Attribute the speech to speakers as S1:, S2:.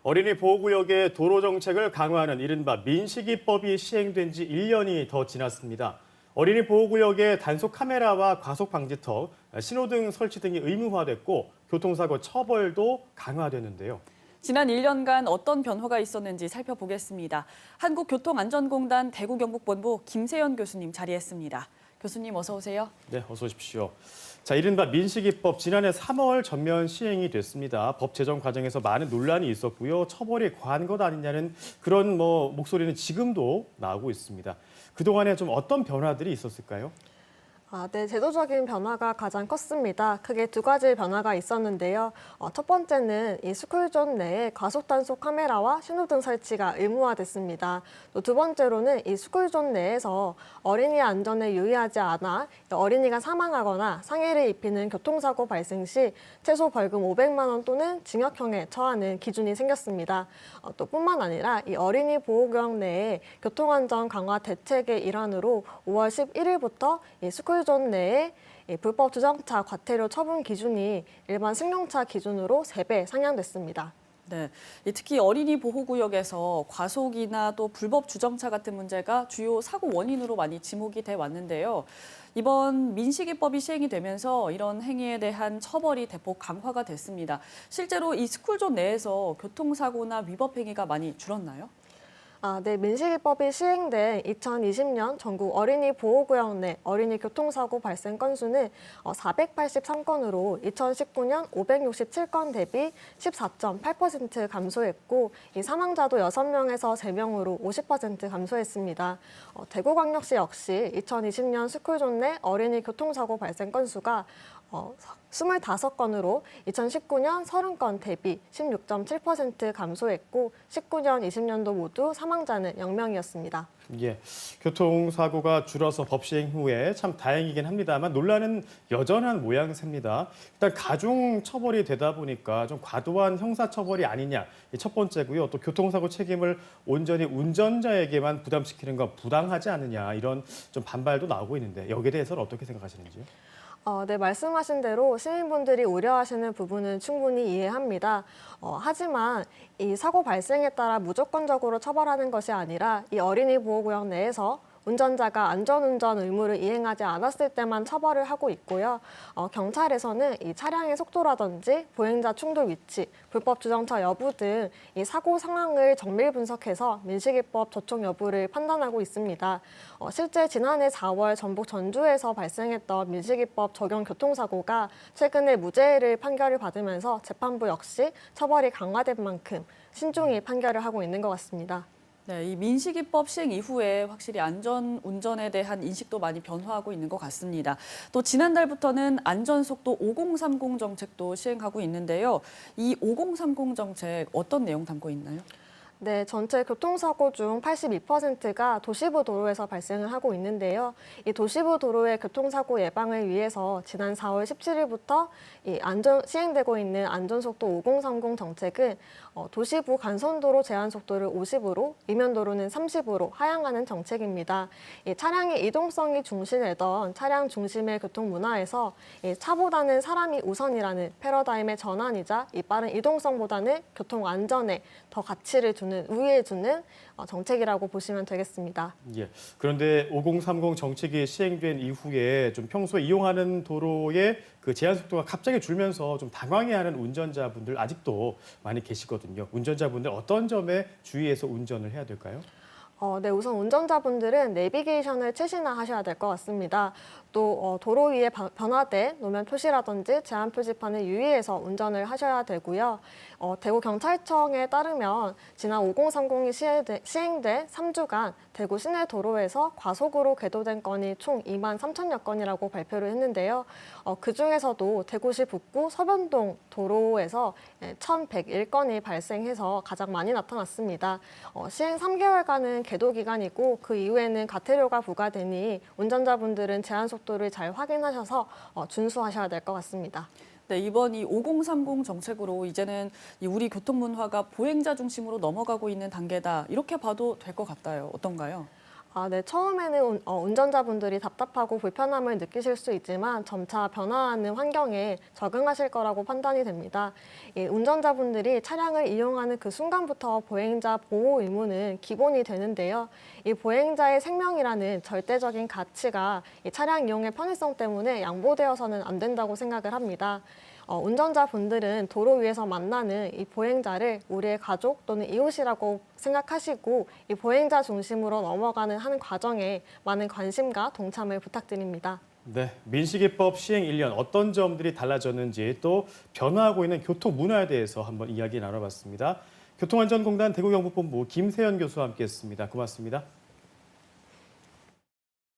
S1: 어린이 보호구역의 도로 정책을 강화하는 이른바 민식이법이 시행된 지 1년이 더 지났습니다. 어린이 보호구역에 단속 카메라와 과속 방지턱, 신호등 설치 등이 의무화됐고 교통사고 처벌도 강화되는데요.
S2: 지난 1년간 어떤 변화가 있었는지 살펴보겠습니다. 한국교통안전공단 대구경북본부 김세연 교수님 자리했습니다. 교수님 어서 오세요.
S1: 네, 어서 오십시오. 자, 이른바 민식이법 지난해 3월 전면 시행이 됐습니다. 법 제정 과정에서 많은 논란이 있었고요. 처벌이 과한 것 아니냐는 그런 목소리는 지금도 나오고 있습니다. 그동안에 좀 어떤 변화들이 있었을까요?
S3: 네, 제도적인 변화가 가장 컸습니다. 크게 두 가지 변화가 있었는데요. 첫 번째는 이 스쿨존 내에 과속 단속 카메라와 신호등 설치가 의무화됐습니다. 또 두 번째로는 이 스쿨존 내에서 어린이 안전에 유의하지 않아 어린이가 사망하거나 상해를 입히는 교통사고 발생 시 최소 벌금 500만 원 또는 징역형에 처하는 기준이 생겼습니다. 또 뿐만 아니라 이 어린이 보호구역 내에 교통안전 강화 대책의 일환으로 5월 11일부터 이 스쿨존 내에 불법 주정차 과태료 처분 기준이 일반 승용차 기준으로 3배 상향됐습니다.
S2: 네, 특히 어린이 보호구역에서 과속이나 또 불법 주정차 같은 문제가 주요 사고 원인으로 많이 지목이 돼 왔는데요. 이번 민식이법이 시행이 되면서 이런 행위에 대한 처벌이 대폭 강화가 됐습니다. 실제로 이 스쿨존 내에서 교통사고나 위법 행위가 많이 줄었나요?
S3: 네, 민식이법이 시행된 2020년 전국 어린이 보호구역 내 어린이 교통사고 발생 건수는 483건으로 2019년 567건 대비 14.8% 감소했고 이 사망자도 6명에서 3명으로 50% 감소했습니다. 대구광역시 역시 2020년 스쿨존 내 어린이 교통사고 발생 건수가 25건으로 2019년 30건 대비 16.7% 감소했고 19년, 20년도 모두 사망자는 0명이었습니다.
S1: 예, 교통사고가 줄어서 법 시행 후에 참 다행이긴 합니다만 논란은 여전한 모양새입니다. 일단 가중 처벌이 되다 보니까 좀 과도한 형사처벌이 아니냐, 이 첫 번째고요. 또 교통사고 책임을 온전히 운전자에게만 부담시키는 건 부당하지 않느냐 이런 좀 반발도 나오고 있는데 여기에 대해서는 어떻게 생각하시는지요?
S3: 네, 말씀하신 대로 시민분들이 우려하시는 부분은 충분히 이해합니다. 하지만 이 사고 발생에 따라 무조건적으로 처벌하는 것이 아니라 이 어린이 보호구역 내에서 운전자가 안전운전 의무를 이행하지 않았을 때만 처벌을 하고 있고요. 경찰에서는 이 차량의 속도라든지 보행자 충돌 위치, 불법 주정차 여부 등 이 사고 상황을 정밀 분석해서 민식이법 적용 여부를 판단하고 있습니다. 실제 지난해 4월 전북 전주에서 발생했던 민식이법 적용 교통사고가 최근에 무죄를 판결을 받으면서 재판부 역시 처벌이 강화된 만큼 신중히 판결을 하고 있는 것 같습니다.
S2: 네, 이 민식이법 시행 이후에 확실히 안전 운전에 대한 인식도 많이 변화하고 있는 것 같습니다. 또 지난달부터는 안전속도 5030 정책도 시행하고 있는데요. 이 5030 정책 어떤 내용 담고 있나요?
S3: 네, 전체 교통사고 중 82%가 도시부 도로에서 발생을 하고 있는데요. 이 도시부 도로의 교통사고 예방을 위해서 지난 4월 17일부터 시행되고 있는 안전속도 5030 정책은 도시부 간선도로 제한속도를 50으로, 이면도로는 30으로 하향하는 정책입니다. 이 차량의 이동성이 중시되던 차량 중심의 교통 문화에서 차보다는 사람이 우선이라는 패러다임의 전환이자 이 빠른 이동성보다는 교통 안전에 더 가치를 두는 우위에 두는 정책이라고 보시면 되겠습니다.
S1: 예. 그런데 5030 정책이 시행된 이후에 좀 평소에 이용하는 도로의 그 제한 속도가 갑자기 줄면서 좀 당황해하는 운전자분들 아직도 많이 계시거든요. 운전자분들 어떤 점에 주의해서 운전을 해야 될까요?
S3: 네, 우선 운전자분들은 내비게이션을 최신화 하셔야 될 것 같습니다. 또 도로 위에 변화된 노면 표시라든지 제한 표지판을 유의해서 운전을 하셔야 되고요. 대구경찰청에 따르면 지난 5030이 시행된 3주간 대구 시내 도로에서 과속으로 궤도된 건이 총 2만 3천여 건이라고 발표를 했는데요. 그중에서도 대구시 북구 서변동 도로에서 1,101건이 발생해서 가장 많이 나타났습니다. 시행 3개월간은 계도 기간이고 그 이후에는 과태료가 부과되니 운전자분들은 제한 속도를 잘 확인하셔서 준수하셔야 될 것 같습니다.
S2: 네, 이번 이 5030 정책으로 이제는 우리 교통 문화가 보행자 중심으로 넘어가고 있는 단계다. 이렇게 봐도 될 것 같아요. 어떤가요?
S3: 네. 처음에는 운전자분들이 답답하고 불편함을 느끼실 수 있지만 점차 변화하는 환경에 적응하실 거라고 판단이 됩니다. 이 운전자분들이 차량을 이용하는 그 순간부터 보행자 보호 의무는 기본이 되는데요. 이 보행자의 생명이라는 절대적인 가치가 이 차량 이용의 편의성 때문에 양보되어서는 안 된다고 생각을 합니다. 운전자분들은 도로 위에서 만나는 이 보행자를 우리의 가족 또는 이웃이라고 생각하시고 이 보행자 중심으로 넘어가는 한 과정에 많은 관심과 동참을 부탁드립니다.
S1: 네, 민식이법 시행 1년 어떤 점들이 달라졌는지 또 변화하고 있는 교통 문화에 대해서 한번 이야기 나눠봤습니다. 교통안전공단 대구경북본부 김세연 교수와 함께했습니다. 고맙습니다.